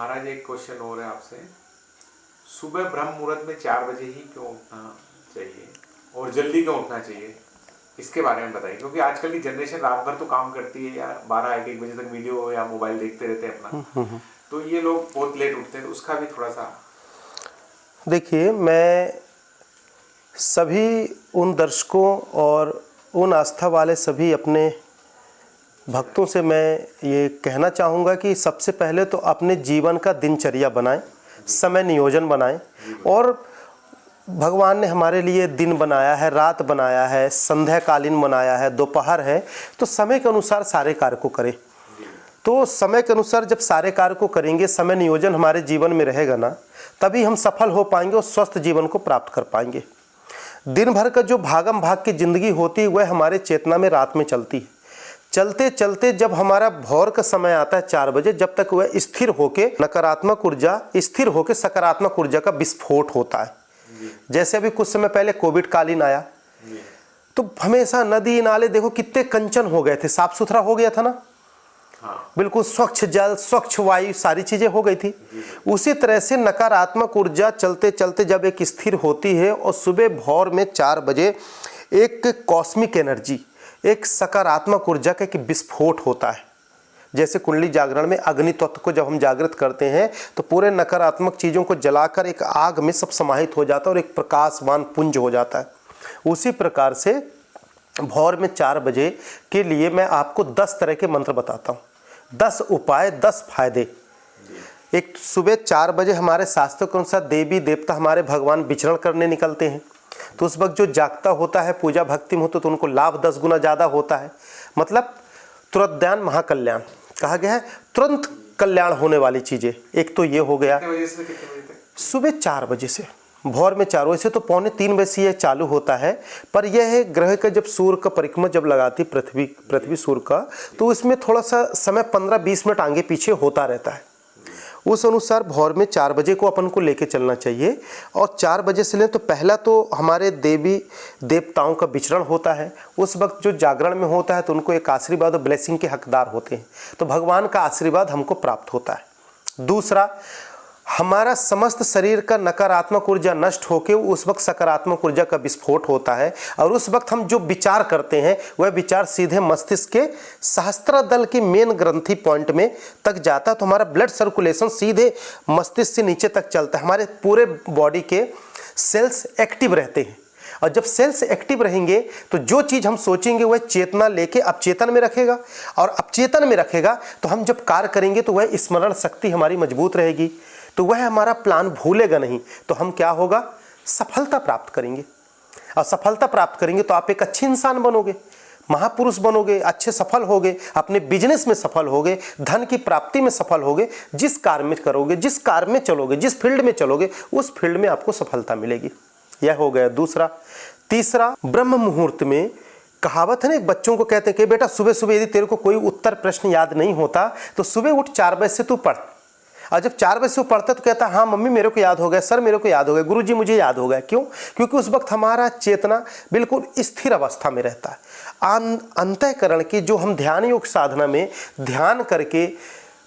महाराज एक क्वेश्चन और है आपसे। सुबह ब्रह्म मुहूर्त में 4 बजे ही क्यों उठना चाहिए और जल्दी क्यों उठना चाहिए, इसके बारे में बताइए। क्योंकि आजकल की जनरेशन रात भर तो काम करती है या 12-1 बजे तक वीडियो या मोबाइल देखते रहते हैं अपना, तो ये लोग बहुत लेट उठते हैं, तो उसका भी थोड़ा सा। देखिए, मैं सभी उन दर्शकों और उन आस्था वाले सभी अपने भक्तों से मैं ये कहना चाहूँगा कि सबसे पहले तो अपने जीवन का दिनचर्या बनाएं, समय नियोजन बनाएं। और भगवान ने हमारे लिए दिन बनाया है, रात बनाया है, संध्याकालीन बनाया है, दोपहर है, तो समय के अनुसार सारे कार्य को करें। तो समय के अनुसार जब सारे कार्य को करेंगे, समय नियोजन हमारे जीवन में रहेगा ना, तभी हम सफल हो पाएंगे और स्वस्थ जीवन को प्राप्त कर पाएंगे। दिन भर का जो भागम भाग की ज़िंदगी होती है वह हमारे चेतना में रात में चलती है। चलते चलते जब हमारा भोर का समय आता है 4 बजे, जब तक वह स्थिर होके नकारात्मक ऊर्जा स्थिर होके सकारात्मक ऊर्जा का विस्फोट होता है। जैसे अभी कुछ समय पहले कोविड कालीन आया, तो हमेशा नदी नाले देखो कितने कंचन हो गए थे, साफ सुथरा हो गया था ना। बिल्कुल स्वच्छ जल, स्वच्छ वायु, सारी चीजें हो गई थी। उसी तरह से नकारात्मक ऊर्जा चलते चलते जब एक स्थिर होती है और सुबह भोर में 4 बजे एक कॉस्मिक एनर्जी, एक सकारात्मक ऊर्जा का एक विस्फोट होता है। जैसे कुंडली जागरण में अग्नि तत्व को जब हम जागृत करते हैं तो पूरे नकारात्मक चीज़ों को जलाकर एक आग में सब समाहित हो जाता है और एक प्रकाशवान पुंज हो जाता है। उसी प्रकार से भोर में 4 बजे के लिए मैं आपको 10 तरह के मंत्र बताता हूँ, 10 उपाय, 10 फायदे। एक सुबह 4 बजे हमारे शास्त्रों के अनुसार देवी देवता हमारे भगवान विचरण करने निकलते हैं, तो उस वक्त जो जागता होता है, पूजा भक्ति में होता है, तो उनको लाभ 10 गुना ज़्यादा होता है। मतलब तुरंत ध्यान महाकल्याण कहा गया है, तुरंत कल्याण होने वाली चीज़ें। एक तो ये हो गया। कितने बजे से कितने बजे तक? सुबह 4 बजे से, भोर में 4 बजे से तो 3:45 से ये चालू होता है। पर यह है ग्रह का जब सूर्य का परिक्रमा जब लगाती पृथ्वी सूर्य का, तो उसमें थोड़ा सा समय 15-20 मिनट आगे पीछे होता रहता है। उस अनुसार भोर में 4 बजे को अपन को लेके चलना चाहिए। और 4 बजे से लें तो पहला तो हमारे देवी देवताओं का विचरण होता है। उस वक्त जो जागरण में होता है तो उनको एक आशीर्वाद और ब्लेसिंग के हकदार होते हैं, तो भगवान का आशीर्वाद हमको प्राप्त होता है। दूसरा, हमारा समस्त शरीर का नकारात्मक ऊर्जा नष्ट होकर उस वक्त सकारात्मक ऊर्जा का विस्फोट होता है। और उस वक्त हम जो विचार करते हैं वह विचार सीधे मस्तिष्क के सहस्त्रदल की मेन ग्रंथि पॉइंट में तक जाता है। तो हमारा ब्लड सर्कुलेशन सीधे मस्तिष्क से नीचे तक चलता है। हमारे पूरे बॉडी के सेल्स एक्टिव रहते हैं, और जब सेल्स एक्टिव रहेंगे तो जो चीज़ हम सोचेंगे वह चेतना लेके अपचेतन में रखेगा, और अपचेतन में रखेगा तो हम जब कार्य करेंगे तो वह स्मरण शक्ति हमारी मजबूत रहेगी, तो वह हमारा प्लान भूलेगा नहीं। तो हम क्या होगा, सफलता प्राप्त करेंगे। और सफलता प्राप्त करेंगे तो आप एक अच्छे इंसान बनोगे, महापुरुष बनोगे, अच्छे सफल होगे, अपने बिजनेस में सफल होगे, धन की प्राप्ति में सफल होगे। जिस कार्य में करोगे, जिस कार्य में चलोगे, जिस फील्ड में चलोगे, उस फील्ड में आपको सफलता मिलेगी। यह हो गया दूसरा। तीसरा, ब्रह्म मुहूर्त में कहावत है ना, एक बच्चों को कहते हैं कि बेटा सुबह सुबह यदि तेरे को कोई उत्तर प्रश्न याद नहीं होता तो सुबह उठ 4 बजे से तू पढ़। और जब 4 बजे से वो पढ़ता तो कहता हाँ मम्मी मेरे को याद हो गया, सर मेरे को याद हो गया, गुरुजी मुझे याद हो गया। क्यों? क्योंकि उस वक्त हमारा चेतना बिल्कुल स्थिर अवस्था में रहता है। अंतःकरण की जो हम ध्यान योग साधना में ध्यान करके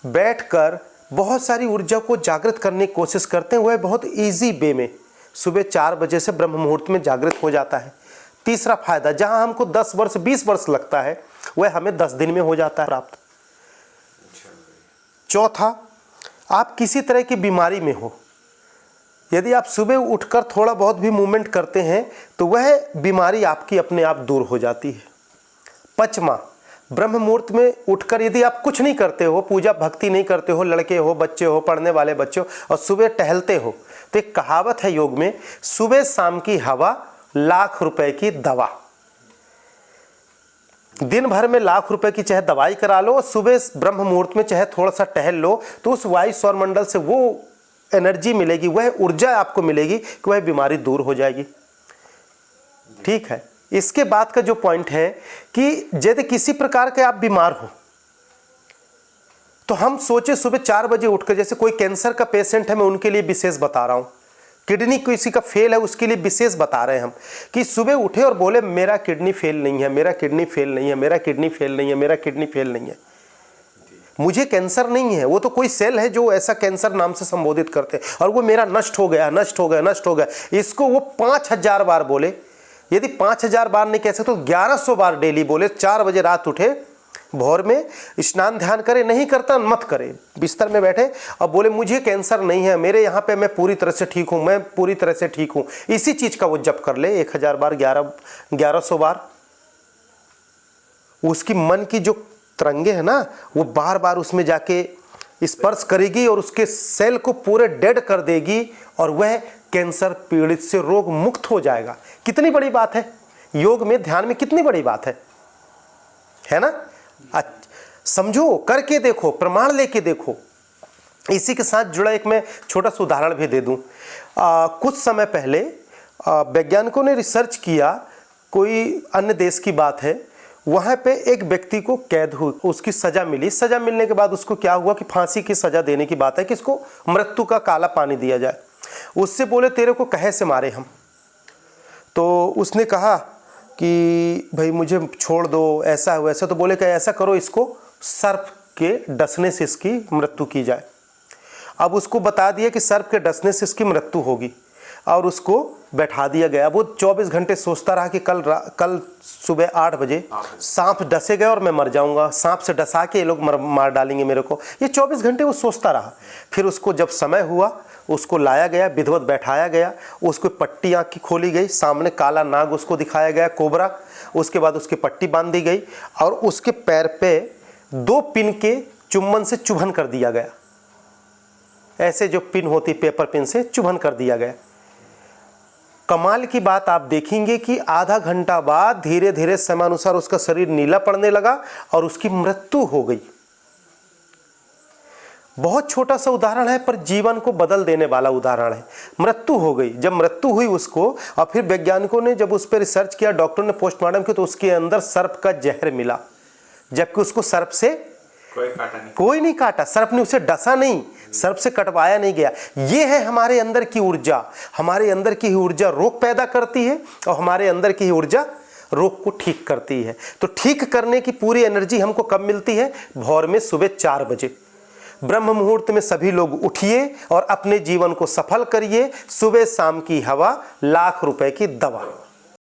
बैठकर बहुत सारी ऊर्जा को जागृत करने की कोशिश करते हैं, वह बहुत ईजी वे में सुबह 4 बजे से ब्रह्म मुहूर्त में जागृत हो जाता है। तीसरा फायदा, जहां हमको 10 वर्ष 20 वर्ष लगता है वह हमें 10 दिन में हो जाता है प्राप्त। चौथा, आप किसी तरह की बीमारी में हो, यदि आप सुबह उठकर थोड़ा बहुत भी मूवमेंट करते हैं तो वह बीमारी आपकी अपने आप दूर हो जाती है। पांचवा, ब्रह्म मुहूर्त में उठकर यदि आप कुछ नहीं करते हो, पूजा भक्ति नहीं करते हो, लड़के हो, बच्चे हो, पढ़ने वाले बच्चे हो, और सुबह टहलते हो, तो एक कहावत है योग में, सुबह शाम की हवा लाख रुपए की दवा। दिन भर में लाख रुपए की चाहे दवाई करा लो, सुबह ब्रह्म मुहूर्त में चाहे थोड़ा सा टहल लो, तो उस वायु सौर मंडल से वो एनर्जी मिलेगी, वह ऊर्जा आपको मिलेगी कि वह बीमारी दूर हो जाएगी। ठीक है। इसके बाद का जो पॉइंट है कि यदि किसी प्रकार के आप बीमार हो तो हम सोचे सुबह 4 बजे उठकर, जैसे कोई कैंसर का पेशेंट है, मैं उनके लिए विशेष बता रहा हूं, किडनी किसी का फेल है उसके लिए विशेष बता रहे हैं हम, कि सुबह उठे और बोले मेरा किडनी फेल नहीं है, मेरा किडनी फेल नहीं है, मेरा किडनी फेल नहीं है, मेरा किडनी फेल नहीं है। मुझे कैंसर नहीं है, वो तो कोई सेल है जो ऐसा कैंसर नाम से संबोधित करते हैं, और वो मेरा नष्ट हो गया, नष्ट हो गया, नष्ट हो गया। इसको वो 5000 बार बोले, यदि 5000 बार नहीं कह सकते तो 1100 बार डेली बोले। 4 बजे रात उठे, भोर में स्नान ध्यान करे, नहीं करता मत करे, बिस्तर में बैठे और बोले मुझे कैंसर नहीं है, मेरे यहाँ पे मैं पूरी तरह से ठीक हूँ, मैं पूरी तरह से ठीक हूँ। इसी चीज़ का वो जप कर ले 1000 बार, 1100 बार। उसकी मन की जो तरंगे है ना, वो बार बार उसमें जाके स्पर्श करेगी और उसके सेल को पूरे डेड कर देगी, और वह कैंसर पीड़ित से रोग मुक्त हो जाएगा। कितनी बड़ी बात है, योग में ध्यान में कितनी बड़ी बात है ना। समझो, करके देखो, प्रमाण लेके देखो। इसी के साथ जुड़ा एक मैं छोटा सा उदाहरण भी दे दूं। कुछ समय पहले वैज्ञानिकों ने रिसर्च किया, कोई अन्य देश की बात है, वहाँ पे एक व्यक्ति को कैद हुई, उसकी सज़ा मिली। सज़ा मिलने के बाद उसको क्या हुआ कि फांसी की सज़ा देने की बात है कि इसको मृत्यु का काला पानी दिया जाए। उससे बोले तेरे को कहे से मारे हम, तो उसने कहा कि भाई मुझे छोड़ दो, ऐसा वैसा। तो बोले कि ऐसा करो, इसको सर्प के डसने से इसकी मृत्यु की जाए। अब उसको बता दिया कि सर्प के डसने से इसकी मृत्यु होगी, और उसको बैठा दिया गया। वो 24 घंटे सोचता रहा कि कल सुबह 8 बजे सांप डसेगा और मैं मर जाऊंगा, सांप से डसा के ये लोग मार डालेंगे मेरे को। ये 24 घंटे वो सोचता रहा। फिर उसको जब समय हुआ, उसको लाया गया, विधिवत बैठाया गया, उसको पट्टी आँख की खोली गई, सामने काला नाग उसको दिखाया गया, कोबरा। उसके बाद उसकी पट्टी बांध दी गई और उसके पैर पे 2 पिन के चुम्बन से चुभन कर दिया गया। ऐसे जो पिन होती पेपर पिन से चुभन कर दिया गया। कमाल की बात आप देखेंगे कि आधा घंटा बाद धीरे धीरे समयानुसार उसका शरीर नीला पड़ने लगा और उसकी मृत्यु हो गई। बहुत छोटा सा उदाहरण है, पर जीवन को बदल देने वाला उदाहरण है। मृत्यु हो गई। जब मृत्यु हुई उसको, और फिर वैज्ञानिकों ने जब उस पर रिसर्च किया, डॉक्टर ने पोस्टमार्टम किया, तो उसके अंदर सर्प का जहर मिला, जबकि उसको सर्प से कोई नहीं काटा, सर्प ने उसे डसा नहीं, सर्प से कटवाया नहीं गया। ये है हमारे अंदर की ऊर्जा। हमारे अंदर की ही ऊर्जा रोग पैदा करती है, और हमारे अंदर की ही ऊर्जा रोग को ठीक करती है। तो ठीक करने की पूरी एनर्जी हमको कब मिलती है? भोर में सुबह 4 बजे ब्रह्म मुहूर्त में सभी लोग उठिए और अपने जीवन को सफल करिए। सुबह शाम की हवा, लाख रुपए की दवा।